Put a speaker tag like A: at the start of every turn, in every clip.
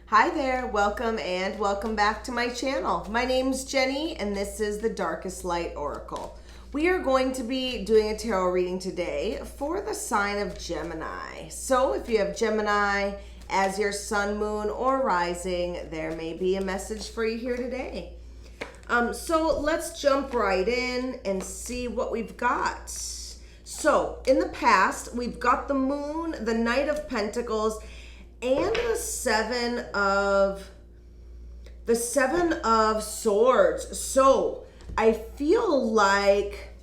A: Hi there, welcome and welcome back to my channel. My name's Jenny and this is the Darkest Light Oracle. We are going to be doing a tarot reading today for the sign of Gemini. So if you have Gemini as your sun, moon, or rising, there may be a message for you here today. So let's jump right in and see what we've got. So in the past, we've got the moon, the Knight of Pentacles, and the seven of swords. So I feel like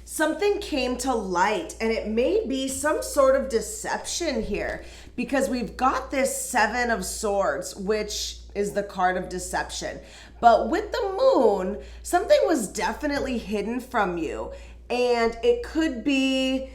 A: something came to light, and it may be some sort of deception here because we've got this seven of swords, which is the card of deception. But with the moon, something was definitely hidden from you, and it could be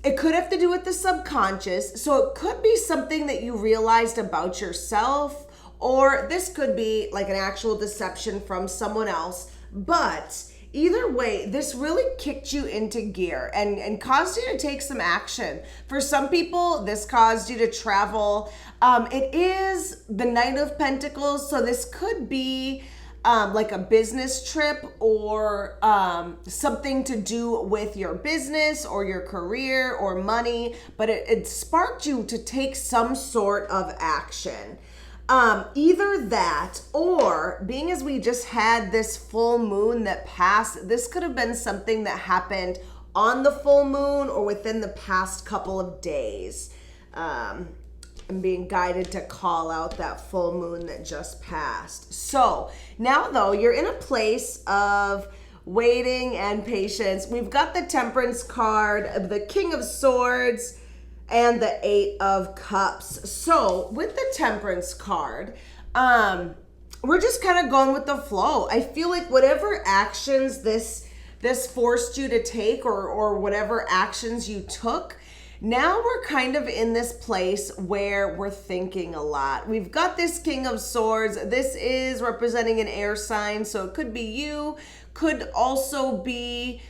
A: it could have to do with the subconscious. So it could be something that you realized about yourself, or this could be like an actual deception from someone else. But either way, this really kicked you into gear and caused you to take some action. For some people, this caused you to travel. It is the Knight of Pentacles, so this could be like a business trip or something to do with your business or your career or money, but it sparked you to take some sort of action. Either that, or being as we just had this full moon that passed, this could have been something that happened on the full moon or within the past couple of days. I'm being guided to call out that full moon that just passed. So now though, you're in a place of waiting and patience. We've got the Temperance card, the King of Swords, and the Eight of Cups. So with the Temperance card, we're just kind of going with the flow. I feel like whatever actions this forced you to take or whatever actions you took, now we're kind of in this place where we're thinking a lot. We've got this King of Swords. This is representing an air sign, so it could be you, could also be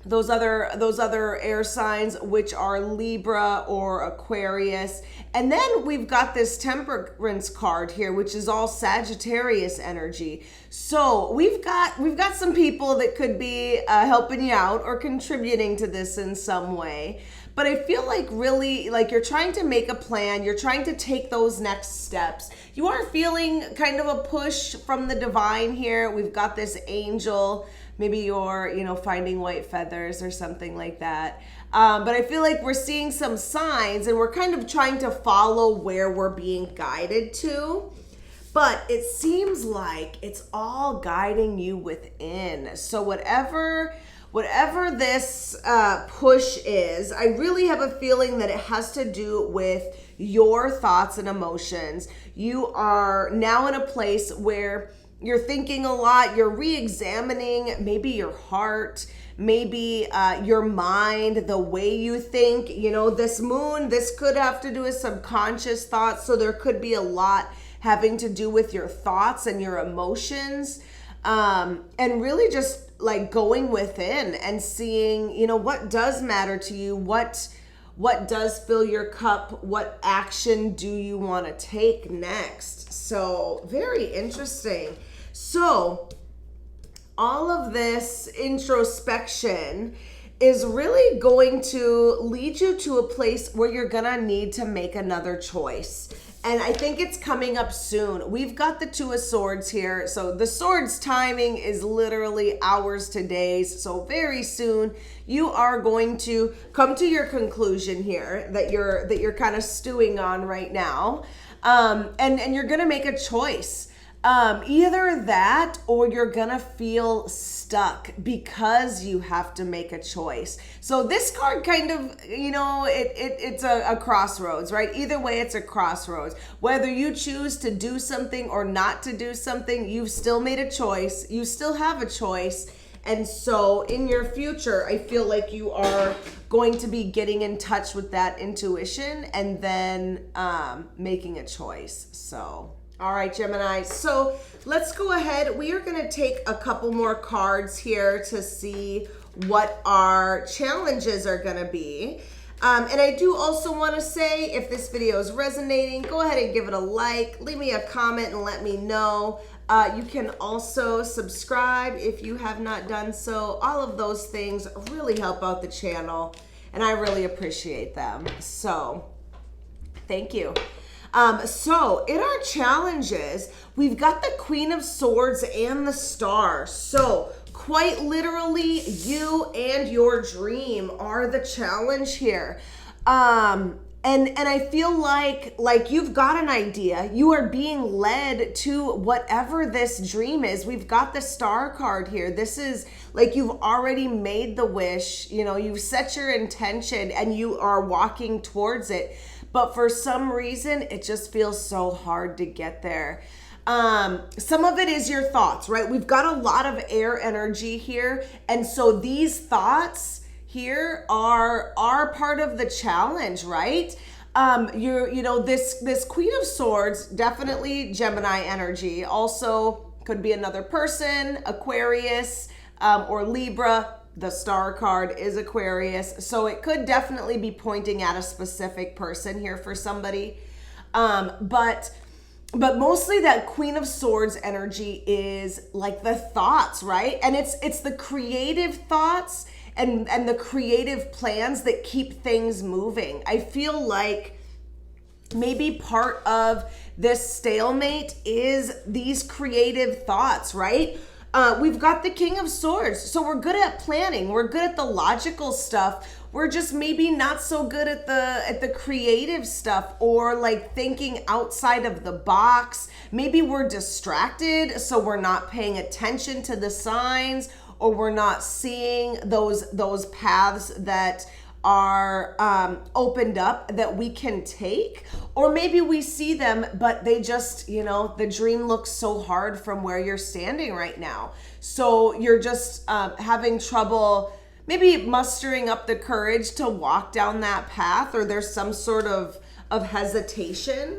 A: those other air signs, which are Libra or Aquarius. And then we've got this Temperance card here, which is all Sagittarius energy. So we've got some people that could be helping you out or contributing to this in some way. But I feel like really, like you're trying to make a plan. You're trying to take those next steps. You are feeling kind of a push from the divine here. We've got this angel. Maybe you're, finding white feathers or something like that. But I feel like we're seeing some signs and we're kind of trying to follow where we're being guided to. But it seems like it's all guiding you within. So whatever this push is, I really have a feeling that it has to do with your thoughts and emotions. You are now in a place where you're thinking a lot, you're re-examining maybe your heart, maybe your mind, the way you think. This moon, this could have to do with subconscious thoughts, so there could be a lot having to do with your thoughts and your emotions, and really just like going within and seeing, what does matter to you, what does fill your cup, what action do you want to take next. So very interesting. So all of this introspection is really going to lead you to a place where you're gonna need to make another choice. And I think it's coming up soon. We've got the Two of Swords here. So the swords timing is literally hours to days. So very soon you are going to come to your conclusion here that you're kind of stewing on right now. And you're gonna make a choice. Either that or you're gonna feel stuck because you have to make a choice. So this card kind of, it's a crossroads, right? Either way, it's a crossroads. Whether you choose to do something or not to do something, you've still made a choice. You still have a choice. And so in your future, I feel like you are going to be getting in touch with that intuition and then making a choice. So all right, Gemini. So let's go ahead. We are going to take a couple more cards here to see what our challenges are going to be. And I do also want to say, if this video is resonating, go ahead and give it a like, leave me a comment and let me know. You can also subscribe if you have not done so. All of those things really help out the channel, and I really appreciate them. So thank you. So in our challenges, we've got the Queen of Swords and the Star. So quite literally, you and your dream are the challenge here. And I feel like you've got an idea. You are being led to whatever this dream is. We've got the Star card here. This is like you've already made the wish. You know, you've set your intention and you are walking towards it. But for some reason, it just feels so hard to get there. Some of it is your thoughts, right? We've got a lot of air energy here. And so these thoughts here are part of the challenge, right? This Queen of Swords, definitely Gemini energy. Also could be another person, Aquarius, or Libra. The Star card is Aquarius. So it could definitely be pointing at a specific person here for somebody. But mostly that Queen of Swords energy is like the thoughts, right? And it's the creative thoughts and the creative plans that keep things moving. I feel like maybe part of this stalemate is these creative thoughts, right? We've got the King of Swords. So we're good at planning. We're good at the logical stuff. We're just maybe not so good at the creative stuff, or like thinking outside of the box. Maybe we're distracted, so we're not paying attention to the signs, or we're not seeing those paths that are opened up that we can take. Or maybe we see them, but they just, the dream looks so hard from where you're standing right now. So you're just having trouble maybe mustering up the courage to walk down that path, or there's some sort of hesitation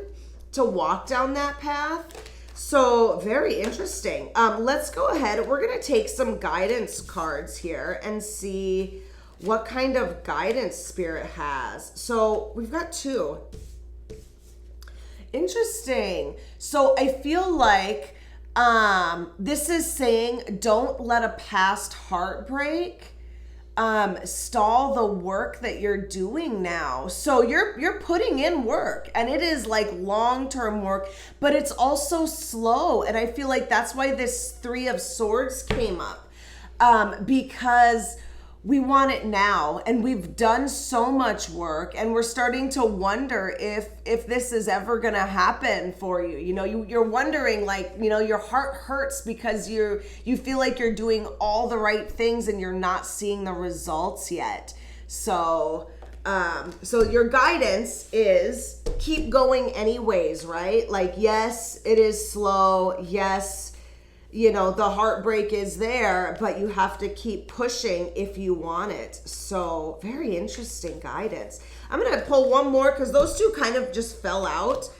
A: to walk down that path. So very interesting. Let's go ahead. We're going to take some guidance cards here and see what kind of guidance Spirit has. So we've got two. Interesting. So I feel like this is saying don't let a past heartbreak stall the work that you're doing now. So you're putting in work, and it is like long-term work, but it's also slow. And I feel like that's why this Three of Swords came up, because we want it now, and we've done so much work, and we're starting to wonder if this is ever gonna happen for you. You're wondering, like, your heart hurts because you feel like you're doing all the right things and you're not seeing the results yet. So your guidance is keep going anyways, right? Like, yes, it is slow. Yes, the heartbreak is there, but you have to keep pushing if you want it. So very interesting guidance. I'm going to pull one more because those two kind of just fell out.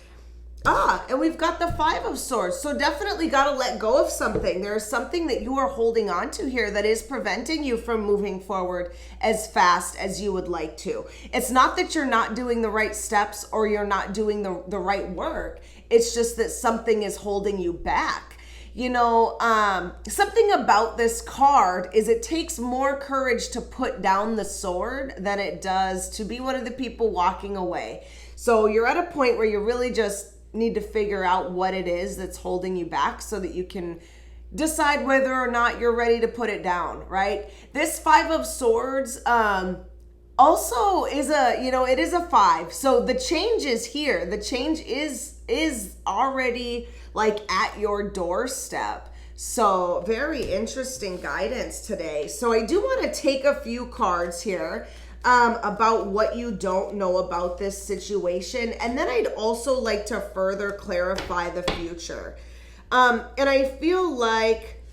A: And we've got the Five of Swords. So definitely got to let go of something. There's something that you are holding on to here that is preventing you from moving forward as fast as you would like to. It's not that you're not doing the right steps or you're not doing the right work. It's just that something is holding you back. Something about this card is it takes more courage to put down the sword than it does to be one of the people walking away. So you're at a point where you really just need to figure out what it is that's holding you back so that you can decide whether or not you're ready to put it down, right? This Five of Swords also is it is a 5. So the change is here. The change is already like at your doorstep. So very interesting guidance today. So I do want to take a few cards here about what you don't know about this situation. And then I'd also like to further clarify the future. And I feel like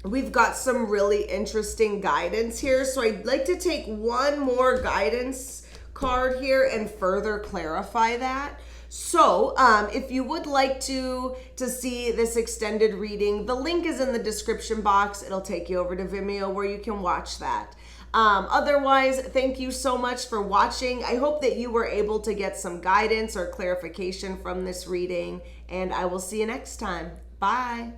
A: we've got some really interesting guidance here. So I'd like to take one more guidance card here and further clarify that. So if you would like to see this extended reading, the link is in the description box. It'll take you over to Vimeo where you can watch that. Otherwise, thank you so much for watching. I hope that you were able to get some guidance or clarification from this reading, and I will see you next time. Bye.